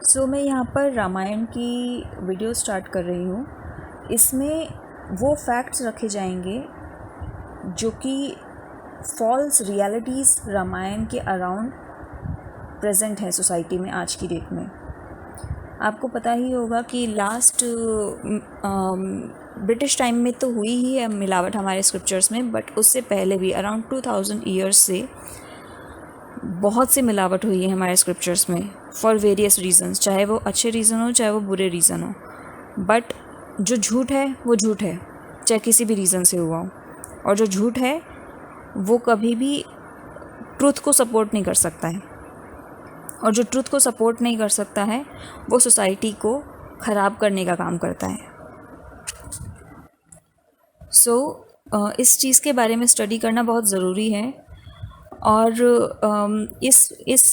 मैं यहाँ पर रामायण की वीडियो स्टार्ट कर रही हूँ। इसमें वो फैक्ट्स रखे जाएंगे जो कि फॉल्स रियलिटीज़ रामायण के अराउंड प्रेजेंट है सोसाइटी में आज की डेट में। आपको पता ही होगा कि लास्ट ब्रिटिश टाइम में तो हुई ही है मिलावट हमारे स्क्रिप्चर्स में, बट उससे पहले भी अराउंड 2000 ईयर्स से बहुत सी मिलावट हुई है हमारे स्क्रिप्चर्स में फॉर वेरियस रीजंस, चाहे वो अच्छे रीज़न हो चाहे वो बुरे रीज़न हो। बट जो झूठ है वो झूठ है, चाहे किसी भी रीज़न से हुआ हो, और जो झूठ है वो कभी भी ट्रुथ को सपोर्ट नहीं कर सकता है, और जो ट्रुथ को सपोर्ट नहीं कर सकता है वो सोसाइटी को ख़राब करने का काम करता है। इस चीज़ के बारे में स्टडी करना बहुत ज़रूरी है। और इस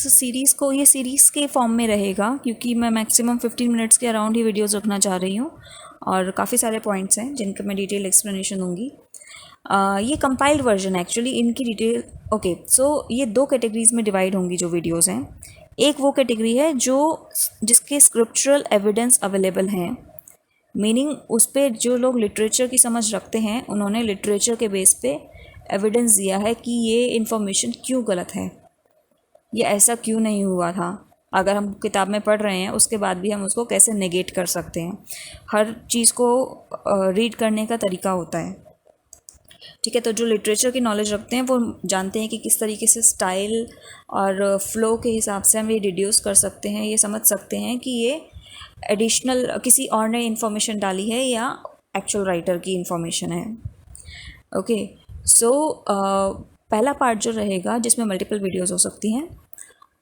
सीरीज़ को, ये सीरीज़ के फॉर्म में रहेगा क्योंकि मैं मैक्सिमम 15 मिनट्स के अराउंड ही वीडियोस रखना चाह रही हूँ, और काफ़ी सारे पॉइंट्स हैं जिनका मैं डिटेल एक्सप्लेनेशन दूँगी। ये कंपाइल्ड वर्जन एक्चुअली इनकी डिटेल ये 2 कैटेगरीज में डिवाइड होंगी जो वीडियोस हैं। एक वो कैटेगरी है जिसके स्क्रिप्चरल एविडेंस अवेलेबल हैं, मीनिंग उस पर जो लोग लिटरेचर की समझ रखते हैं उन्होंने लिटरेचर के बेस पे एविडेंस दिया है कि ये इन्फॉर्मेशन क्यों गलत है, ये ऐसा क्यों नहीं हुआ था। अगर हम किताब में पढ़ रहे हैं उसके बाद भी हम उसको कैसे नेगेट कर सकते हैं। हर चीज़ को रीड करने का तरीका होता है, ठीक है। तो जो लिटरेचर की नॉलेज रखते हैं वो जानते हैं कि किस तरीके से स्टाइल और फ्लो के हिसाब से हम ये डिड्यूस कर सकते हैं, ये समझ सकते हैं कि ये एडिशनल किसी और ने इन्फॉर्मेशन डाली है या एक्चुअल राइटर की इन्फॉर्मेशन है। ओके, पहला पार्ट जो रहेगा जिसमें मल्टीपल वीडियोस हो सकती हैं,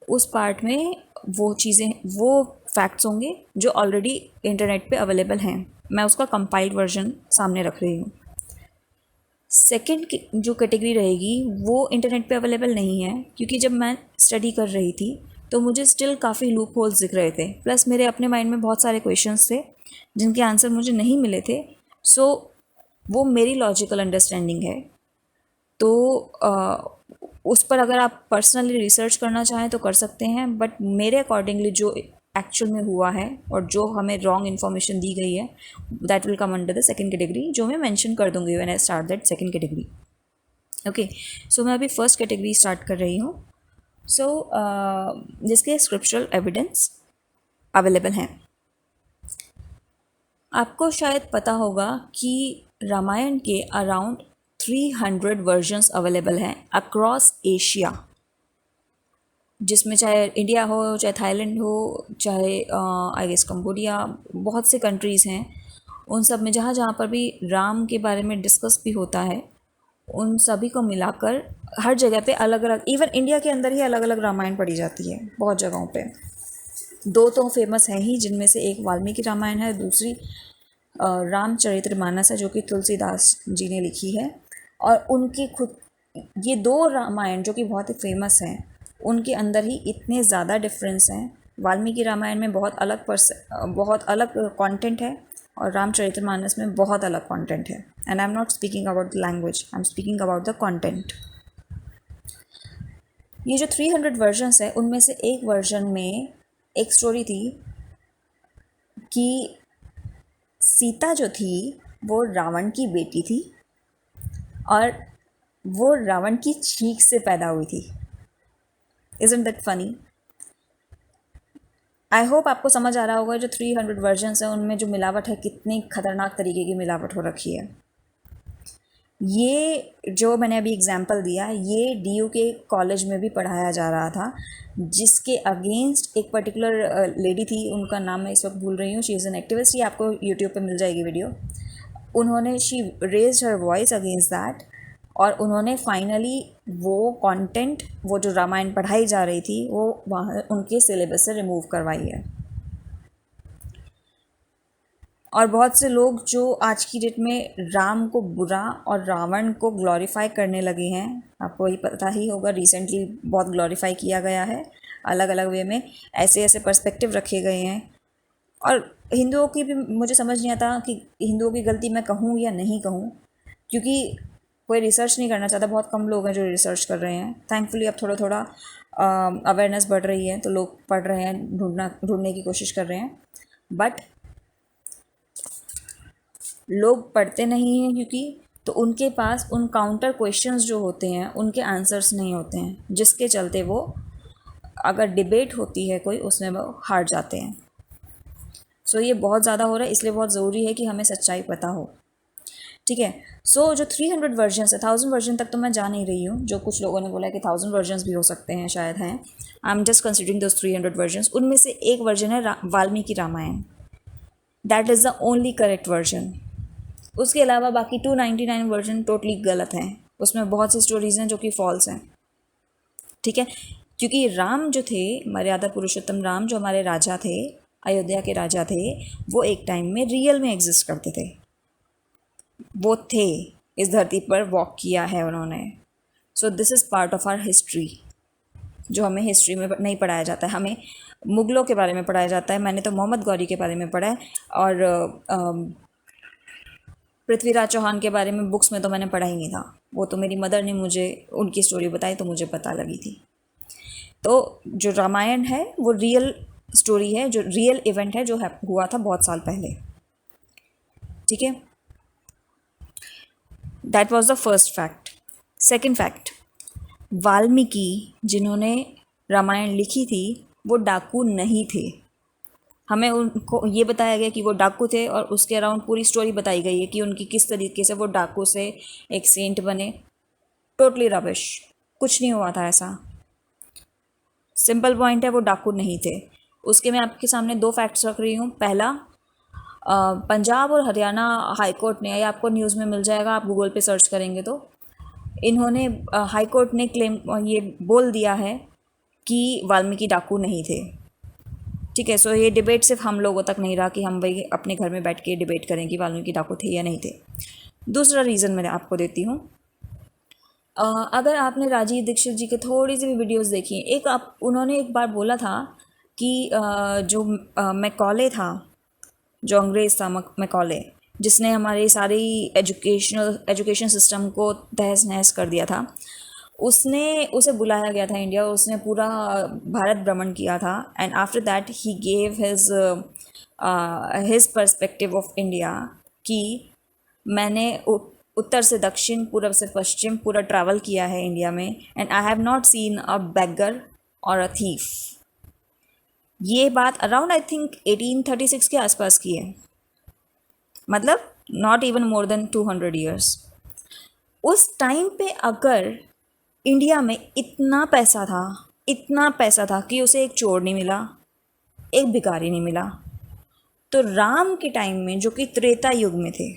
उस पार्ट में वो फैक्ट्स होंगे जो ऑलरेडी इंटरनेट पे अवेलेबल हैं। मैं उसका कंपाइल्ड वर्जन सामने रख रही हूँ। सेकंड जो कैटेगरी रहेगी वो इंटरनेट पे अवेलेबल नहीं है, क्योंकि जब मैं स्टडी कर रही थी तो मुझे स्टिल काफ़ी लूप होल्स दिख रहे थे, प्लस मेरे अपने माइंड में बहुत सारे क्वेश्चंस थे जिनके आंसर मुझे नहीं मिले थे। वो मेरी लॉजिकल अंडरस्टैंडिंग है। तो उस पर अगर आप पर्सनली रिसर्च करना चाहें तो कर सकते हैं, बट मेरे अकॉर्डिंगली जो एक्चुअल में हुआ है और जो हमें रॉन्ग इन्फॉर्मेशन दी गई है that will come under the second category, जो मैं मेंशन कर दूंगी when I start that second category. Okay, मैं अभी फर्स्ट कैटेगरी स्टार्ट कर रही हूँ। जिसके स्क्रिप्चरल एविडेंस अवेलेबल हैं। आपको शायद पता होगा कि रामायण के अराउंड 300 वर्जन्स अवेलेबल हैं अक्रॉस एशिया, जिसमें चाहे इंडिया हो, चाहे थाईलैंड हो, चाहे आई गेस कंबोडिया, बहुत से कंट्रीज़ हैं। उन सब में जहाँ जहाँ पर भी राम के बारे में डिस्कस भी होता है, उन सभी को मिलाकर हर जगह पे अलग अलग, इवन इंडिया के अंदर ही अलग अलग रामायण पढ़ी जाती है बहुत जगहों पे। 2 तो फेमस हैं ही, जिनमें से एक वाल्मीकि रामायण है, दूसरी रामचरितमानस है जो कि तुलसीदास जी ने लिखी है। और उनकी खुद ये 2 रामायण जो कि बहुत ही फेमस हैं, उनके अंदर ही इतने ज़्यादा डिफरेंस हैं। वाल्मीकि रामायण में बहुत अलग कंटेंट है और रामचरितमानस में बहुत अलग कंटेंट है। And I am not speaking about the language, I am speaking about the content. ये जो 300 वर्जन्स है उनमें से एक वर्जन में एक स्टोरी थी कि सीता जो थी वो रावण की बेटी थी और वो रावण की चीख से पैदा हुई थी। Isn't that funny? I hope आपको समझ आ रहा होगा जो 300 वर्जन्स हैं उनमें जो मिलावट है कितनी खतरनाक तरीके की मिलावट हो रखी है। ये जो मैंने अभी एग्जांपल दिया, ये डीयू के कॉलेज में भी पढ़ाया जा रहा था, जिसके अगेंस्ट एक पर्टिकुलर लेडी थी, उनका नाम मैं इस वक्त भूल रही हूँ, शी इज़ एन एक्टिविस्ट, ये आपको यूट्यूब पे मिल जाएगी वीडियो। उन्होंने she raised her voice against that, और उन्होंने फाइनली वो कंटेंट, वो जो रामायण पढ़ाई जा रही थी, वो वहाँ उनके सिलेबस से रिमूव करवाई है। और बहुत से लोग जो आज की डेट में राम को बुरा और रावण को ग्लोरीफाई करने लगे हैं, आपको ही पता ही होगा, रिसेंटली बहुत ग्लोरीफाई किया गया है अलग अलग वे में, ऐसे ऐसे पर्सपेक्टिव रखे गए हैं। और हिंदुओं की भी मुझे समझ नहीं आता कि हिंदुओं की गलती मैं कहूँ या नहीं कहूँ, क्योंकि कोई रिसर्च नहीं करना चाहता, बहुत कम लोग हैं जो रिसर्च कर रहे हैं। थैंकफुली अब थोड़ा थोड़ा अवेयरनेस बढ़ रही है, तो लोग पढ़ रहे हैं, ढूंढने की कोशिश कर रहे हैं। बट लोग पढ़ते नहीं हैं क्योंकि तो उनके पास उन काउंटर क्वेश्चंस जो होते हैं उनके आंसर्स नहीं होते हैं, जिसके चलते वो अगर डिबेट होती है कोई, उसमें वो हार जाते हैं। सो ये बहुत ज़्यादा हो रहा है, इसलिए बहुत ज़रूरी है कि हमें सच्चाई पता हो। ठीक है। सो जो 300 वर्जन है, 1000 वर्जन तक तो मैं जा नहीं रही हूँ, जो कुछ लोगों ने बोला कि 1000 वर्जन भी हो सकते हैं, शायद हैं। I am just considering those 300 version. उनमें से एक वर्जन है Valmiki Ramayana, that is the only correct version. उसके अलावा बाकी 299 वर्जन टोटली गलत हैं, उसमें बहुत सी स्टोरीज हैं जो कि फॉल्स हैं। ठीक है। क्योंकि राम जो थे, मर्यादा पुरुषोत्तम राम जो हमारे राजा थे, अयोध्या के राजा थे, वो एक टाइम में रियल में एग्जिस्ट करते थे। वो थे, इस धरती पर वॉक किया है उन्होंने। So this is part of our history, जो हमें हिस्ट्री में नहीं पढ़ाया जाता है। हमें मुग़लों के बारे में पढ़ाया जाता है, मैंने तो मोहम्मद गौरी के बारे में पढ़ा है, और पृथ्वीराज चौहान के बारे में बुक्स में तो मैंने पढ़ा ही नहीं था। वो तो मेरी मदर ने मुझे उनकी स्टोरी बताई तो मुझे पता लगी थी। तो जो रामायण है वो रियल स्टोरी है, जो रियल इवेंट है, जो हुआ था बहुत साल पहले। ठीक है। That was the first fact. Second fact, Valmiki जिन्होंने रामायण लिखी थी वो डाकू नहीं थे। हमें उनको ये बताया गया कि वो डाकू थे, और उसके अराउंड पूरी स्टोरी बताई गई है कि उनकी किस तरीके से वो डाकू से एक सेंट बने। टोटली रबिश, कुछ नहीं हुआ था ऐसा। सिंपल पॉइंट है, वो डाकू नहीं थे। उसके मैं आपके सामने दो फैक्ट्स रख रही हूँ। पहला, पंजाब और हरियाणा हाई कोर्ट ने, ये आपको न्यूज़ में मिल जाएगा, आप गूगल पे सर्च करेंगे तो, इन्होंने हाई कोर्ट ने क्लेम ये बोल दिया है कि वाल्मीकि डाकू नहीं थे। ठीक है। सो ये डिबेट सिर्फ हम लोगों तक नहीं रहा कि हम भाई अपने घर में बैठ के डिबेट करें कि वाल्मीकि डाकू थे या नहीं थे। दूसरा रीज़न मैं आपको देती हूँ। अगर आपने राजीव दीक्षित जी के थोड़ी सी भी वीडियोस देखी, उन्होंने एक बार बोला था कि जो मैकॉले था, जो अंग्रेज़ था मैकॉले, जिसने हमारे सारी एजुकेशन सिस्टम को तहस नहस कर दिया था, उसे बुलाया गया था इंडिया, उसने पूरा भारत भ्रमण किया था। And after that he gave his perspective of India कि मैंने उत्तर से दक्षिण, पूर्व से पश्चिम पूरा ट्रैवल किया है इंडिया में, and I have not seen a beggar और अ थीफ। ये बात अराउंड आई थिंक 1836 के आसपास की है, मतलब not even more than 200 years. उस टाइम पे अगर इंडिया में इतना पैसा था कि उसे एक चोर नहीं मिला, एक भिखारी नहीं मिला, तो राम के टाइम में, जो कि त्रेता युग में थे,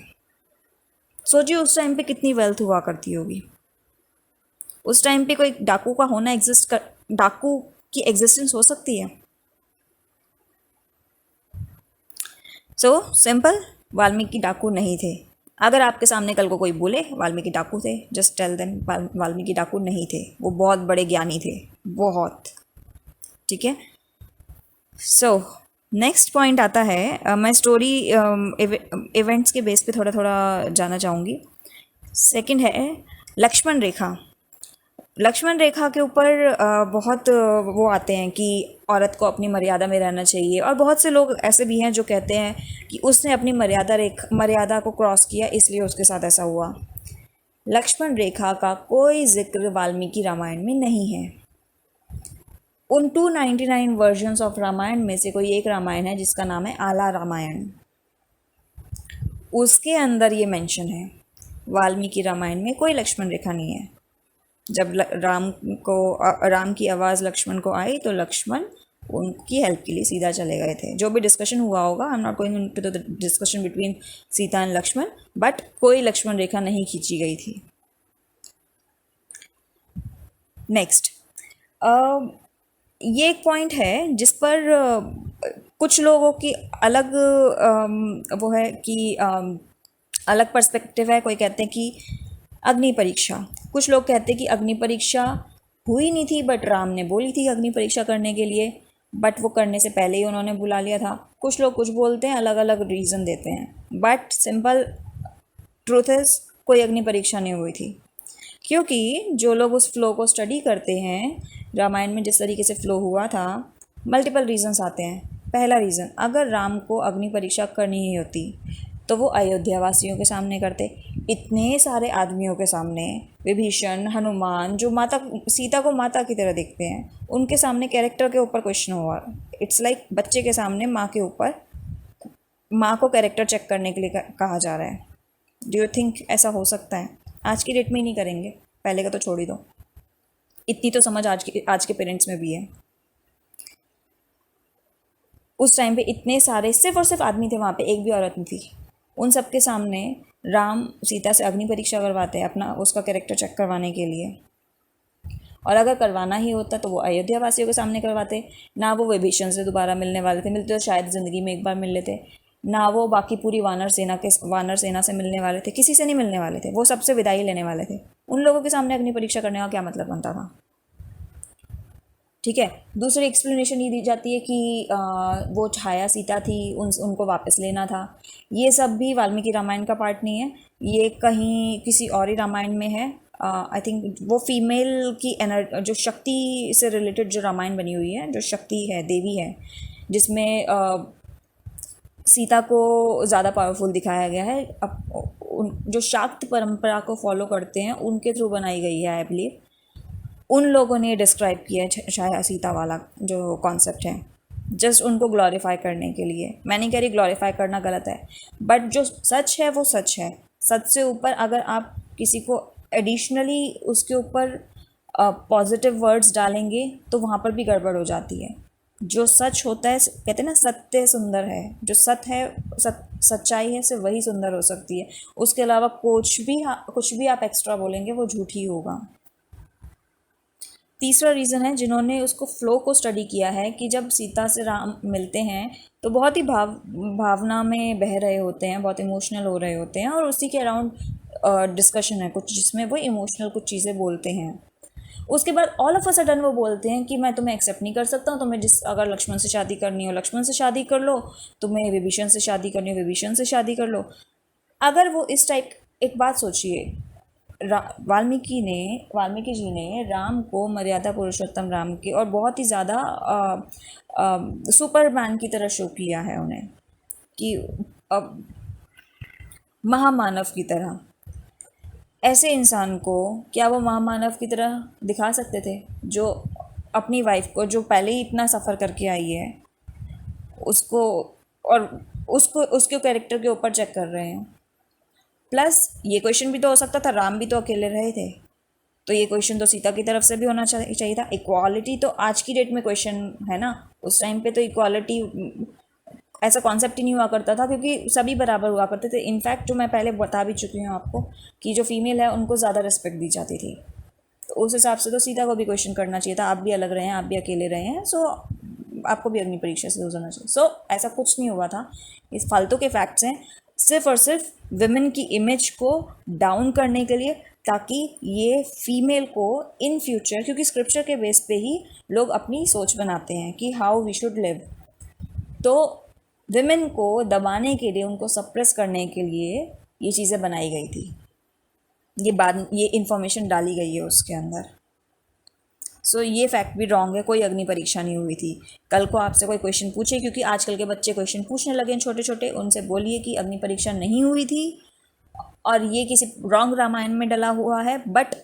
सोचिए उस टाइम पे कितनी वेल्थ हुआ करती होगी। उस टाइम पे कोई डाकू का होना डाकू की एग्जिस्टेंस हो सकती है। सो सिंपल, वाल्मीकि डाकू नहीं थे। अगर आपके सामने कल को कोई बोले वाल्मीकि डाकू थे, जस्ट टेल देम वाल्मीकि डाकू नहीं थे, वो बहुत बड़े ज्ञानी थे, बहुत। ठीक है। सो नेक्स्ट पॉइंट आता है, मैं स्टोरी इवेंट्स के बेस पे थोड़ा थोड़ा जाना चाहूँगी। सेकंड है लक्ष्मण रेखा। लक्ष्मण रेखा के ऊपर बहुत वो आते हैं कि औरत को अपनी मर्यादा में रहना चाहिए, और बहुत से लोग ऐसे भी हैं जो कहते हैं कि उसने अपनी मर्यादा को क्रॉस किया, इसलिए उसके साथ ऐसा हुआ। लक्ष्मण रेखा का कोई जिक्र वाल्मीकि रामायण में नहीं है। उन 299 वर्जन्स ऑफ रामायण में से कोई एक रामायण है जिसका नाम है आला रामायण, उसके अंदर ये मेंशन है। वाल्मीकि रामायण में कोई लक्ष्मण रेखा नहीं है। जब राम की आवाज़ लक्ष्मण को आई तो लक्ष्मण उनकी हेल्प के लिए सीधा चले गए थे। जो भी डिस्कशन हुआ होगा, I am not going into the discussion between Sita and Lakshman, but कोई लक्ष्मण रेखा नहीं खींची गई थी। नेक्स्ट, ये एक पॉइंट है जिस पर कुछ लोगों की अलग वो है कि अलग पर्सपेक्टिव है। कोई कहते हैं कि अग्नि परीक्षा, कुछ लोग कहते हैं कि अग्नि परीक्षा हुई नहीं थी, बट राम ने बोली थी अग्नि परीक्षा करने के लिए, बट वो करने से पहले ही उन्होंने बुला लिया था। कुछ लोग कुछ बोलते हैं, अलग अलग रीज़न देते हैं, बट सिंपल ट्रूथ इज़ कोई अग्नि परीक्षा नहीं हुई थी, क्योंकि जो लोग उस फ्लो को स्टडी करते हैं, रामायण में जिस तरीके से फ्लो हुआ था, मल्टीपल रीजंस आते हैं। पहला रीज़न, अगर राम को अग्नि परीक्षा करनी ही होती तो वो अयोध्या वासियों के सामने करते, इतने सारे आदमियों के सामने, विभीषण, हनुमान, जो माता सीता को माता की तरह देखते हैं, उनके सामने कैरेक्टर के ऊपर क्वेश्चन हुआ। इट्स लाइक बच्चे के सामने माँ के ऊपर, माँ को कैरेक्टर चेक करने के लिए कहा जा रहा है। डू यू थिंक ऐसा हो सकता है? आज की डेट में ही नहीं करेंगे, पहले का तो छोड़ ही दो। इतनी तो समझ आज के पेरेंट्स में भी है। उस टाइम पे इतने सारे सिर्फ और सिर्फ आदमी थे वहाँ पे, एक भी औरत नहीं थी। उन सब के सामने राम सीता से अग्नि परीक्षा करवाते हैं अपना, उसका कैरेक्टर चेक करवाने के लिए। और अगर करवाना ही होता तो वो अयोध्या वासियों के सामने करवाते ना। वो विभीषण से दोबारा मिलने वाले थे, मिलते तो शायद ज़िंदगी में एक बार मिल लेते ना। वो बाकी पूरी वानर सेना से मिलने वाले थे, किसी से नहीं मिलने वाले थे, वो सबसे विदाई लेने वाले थे। उन लोगों के सामने अग्नि परीक्षा करने का क्या मतलब बनता था? ठीक है। दूसरी एक्सप्लेनेशन ये दी जाती है कि वो छाया सीता थी, उनको वापस लेना था। ये सब भी वाल्मीकि रामायण का पार्ट नहीं है, ये कहीं किसी और ही रामायण में है। आई थिंक वो फीमेल की जो शक्ति से रिलेटेड जो रामायण बनी हुई है, जो शक्ति है, देवी है, जिसमें सीता को ज़्यादा पावरफुल दिखाया गया है। अब जो शाक्त परंपरा को फॉलो करते हैं उनके थ्रू बनाई गई है, आई बिलीव। उन लोगों ने डिस्क्राइब किया है छाया सीता वाला जो कॉन्सेप्ट है, जस्ट उनको ग्लोरीफाई करने के लिए। मैं नहीं कह रही ग्लोरीफाई करना गलत है, बट जो सच है वो सच है। सच से ऊपर अगर आप किसी को एडिशनली उसके ऊपर पॉजिटिव वर्ड्स डालेंगे तो वहाँ पर भी गड़बड़ हो जाती है। जो सच होता है, कहते हैं ना, सत्य सुंदर है। जो सत्य है, सच्चाई है, सिर्फ वही सुंदर हो सकती है। उसके अलावा कुछ भी आप एक्स्ट्रा बोलेंगे वो झूठ ही होगा। तीसरा रीज़न है, जिन्होंने उसको फ्लो को स्टडी किया है, कि जब सीता से राम मिलते हैं तो बहुत ही भावना में बह रहे होते हैं, बहुत इमोशनल हो रहे होते हैं, और उसी के अराउंड डिस्कशन है कुछ, जिसमें वो इमोशनल कुछ चीज़ें बोलते हैं। उसके बाद ऑल ऑफ अ सडन वो बोलते हैं कि मैं तुम्हें एक्सेप्ट नहीं कर सकता हूँ, तुम्हें अगर लक्ष्मण से शादी करनी हो लक्ष्मण से शादी कर लो, तुम्हें विभीषण से शादी करनी हो विभीषण से शादी कर लो। अगर वो इस टाइप, एक बात सोचिए, वाल्मीकि जी ने राम को मर्यादा पुरुषोत्तम राम के और बहुत ही ज़्यादा सुपरमैन की तरह शो किया है उन्हें, कि महामानव की तरह। ऐसे इंसान को क्या वो महामानव की तरह दिखा सकते थे, जो अपनी वाइफ को, जो पहले ही इतना सफ़र करके आई है, उसको उसके कैरेक्टर के ऊपर चेक कर रहे हैं? प्लस ये क्वेश्चन भी तो हो सकता था, राम भी तो अकेले रहे थे, तो ये क्वेश्चन तो सीता की तरफ से भी होना चाहिए था। इक्वालिटी तो आज की डेट में क्वेश्चन है ना, उस टाइम पे तो इक्वालिटी ऐसा कॉन्सेप्ट ही नहीं हुआ करता था, क्योंकि सभी बराबर हुआ करते थे। इनफैक्ट जो मैं पहले बता भी चुकी हूँ आपको, कि जो फीमेल है उनको ज़्यादा रिस्पेक्ट दी जाती थी। तो उस हिसाब से तो सीता को भी क्वेश्चन करना चाहिए था, आप भी अलग रहे हैं, आप भी अकेले रहे हैं, सो आपको भी अग्नि परीक्षा से गुजरना चाहिए। सो ऐसा कुछ नहीं हुआ था, इस फालतू के फैक्ट्स हैं, सिर्फ और सिर्फ विमेन की इमेज को डाउन करने के लिए, ताकि ये फीमेल को इन फ्यूचर, क्योंकि स्क्रिप्चर के बेस पे ही लोग अपनी सोच बनाते हैं कि हाउ वी शुड लिव, तो विमेन को दबाने के लिए, उनको सप्रेस करने के लिए ये चीज़ें बनाई गई थी, ये इन्फॉर्मेशन डाली गई है उसके अंदर। सो ये फैक्ट भी रॉन्ग है, कोई अग्नि परीक्षा नहीं हुई थी। कल को आपसे कोई क्वेश्चन पूछे, क्योंकि आजकल के बच्चे क्वेश्चन पूछने लगे हैं छोटे छोटे, उनसे बोलिए कि अग्नि परीक्षा नहीं हुई थी और ये किसी रॉन्ग रामायण में डला हुआ है, बट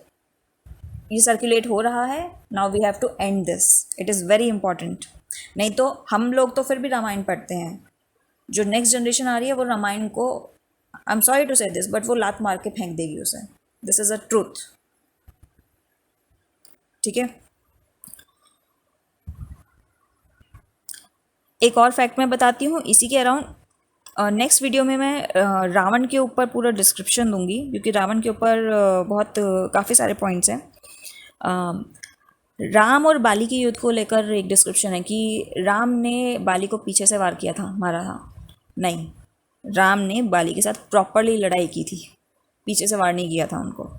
ये सर्कुलेट हो रहा है। Now we have to end this, it is very important. नहीं तो हम लोग तो फिर भी रामायण पढ़ते हैं, जो नेक्स्ट जनरेशन आ रही है वो रामायण को, आई एम सॉरी टू से दिस, बट वो लात मार के फेंक देगी उसे। This is a truth. ठीक है। एक और फैक्ट मैं बताती हूँ इसी के अराउंड। नेक्स्ट वीडियो में मैं रावण के ऊपर पूरा डिस्क्रिप्शन दूंगी, क्योंकि रावण के ऊपर बहुत काफ़ी सारे पॉइंट्स हैं। राम और बाली के युद्ध को लेकर एक डिस्क्रिप्शन है कि राम ने बाली को पीछे से वार किया था, मारा था। नहीं, राम ने बाली के साथ प्रॉपरली लड़ाई की थी, पीछे से वार नहीं किया था उनको।